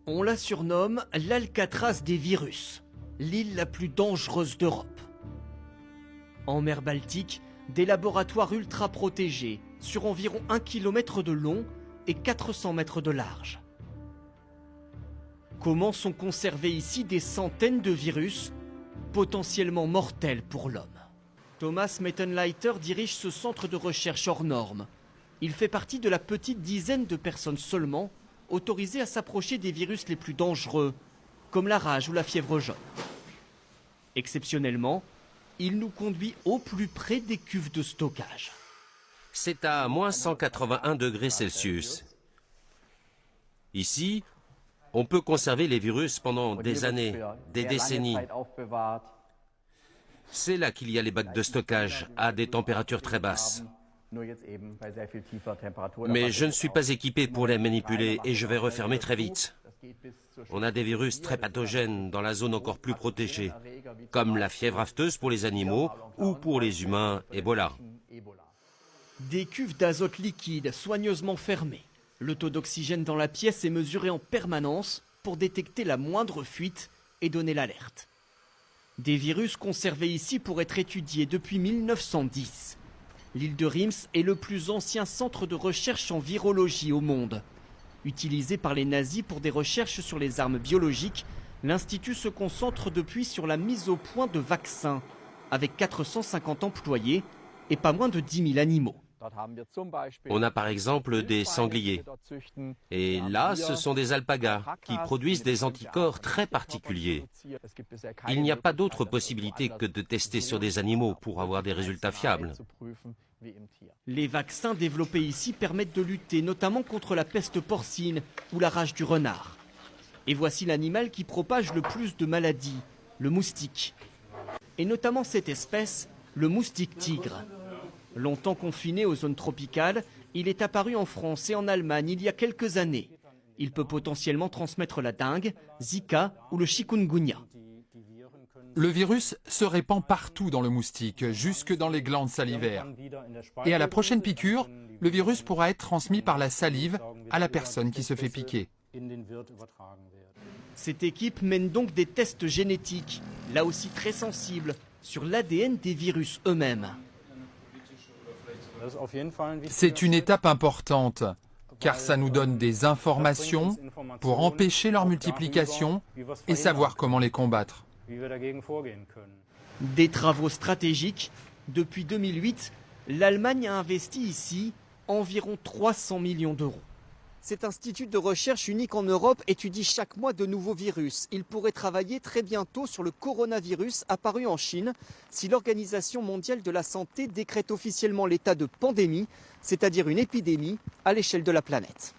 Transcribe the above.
On la surnomme l'Alcatraz des virus, l'île la plus dangereuse d'Europe. En mer Baltique, des laboratoires ultra protégés sur environ 1 km de long et 400 mètres de large. Comment sont conservés ici des centaines de virus potentiellement mortels pour l'homme? Thomas Mettenleiter dirige ce centre de recherche hors norme. Il fait partie de la petite dizaine de personnes seulement autorisées à s'approcher des virus les plus dangereux, comme la rage ou la fièvre jaune. Exceptionnellement, il nous conduit au plus près des cuves de stockage. C'est à moins 181 degrés Celsius. Ici, on peut conserver les virus pendant des années, des décennies. C'est là qu'il y a les bacs de stockage, à des températures très basses. Mais je ne suis pas équipé pour les manipuler et je vais refermer très vite. On a des virus très pathogènes dans la zone encore plus protégée, comme la fièvre afteuse pour les animaux ou pour les humains, Ebola. Des cuves d'azote liquide soigneusement fermées. Le taux d'oxygène dans la pièce est mesuré en permanence pour détecter la moindre fuite et donner l'alerte. Des virus conservés ici pour être étudiés depuis 1910. L'île de Reims est le plus ancien centre de recherche en virologie au monde. Utilisé par les nazis pour des recherches sur les armes biologiques, l'Institut se concentre depuis sur la mise au point de vaccins, avec 450 employés et pas moins de 10 000 animaux. On a par exemple des sangliers. Et là, ce sont des alpagas qui produisent des anticorps très particuliers. Il n'y a pas d'autre possibilité que de tester sur des animaux pour avoir des résultats fiables. Les vaccins développés ici permettent de lutter notamment contre la peste porcine ou la rage du renard. Et voici l'animal qui propage le plus de maladies, le moustique. Et notamment cette espèce, le moustique tigre. Longtemps confiné aux zones tropicales, il est apparu en France et en Allemagne il y a quelques années. Il peut potentiellement transmettre la dengue, Zika ou le chikungunya. Le virus se répand partout dans le moustique, jusque dans les glandes salivaires. Et à la prochaine piqûre, le virus pourra être transmis par la salive à la personne qui se fait piquer. Cette équipe mène donc des tests génétiques, là aussi très sensibles, sur l'ADN des virus eux-mêmes. C'est une étape importante, car ça nous donne des informations pour empêcher leur multiplication et savoir comment les combattre. Des travaux stratégiques. Depuis 2008, l'Allemagne a investi ici environ 300 millions d'euros. Cet institut de recherche unique en Europe étudie chaque mois de nouveaux virus. Il pourrait travailler très bientôt sur le coronavirus apparu en Chine si l'Organisation mondiale de la santé décrète officiellement l'état de pandémie, c'est-à-dire une épidémie à l'échelle de la planète.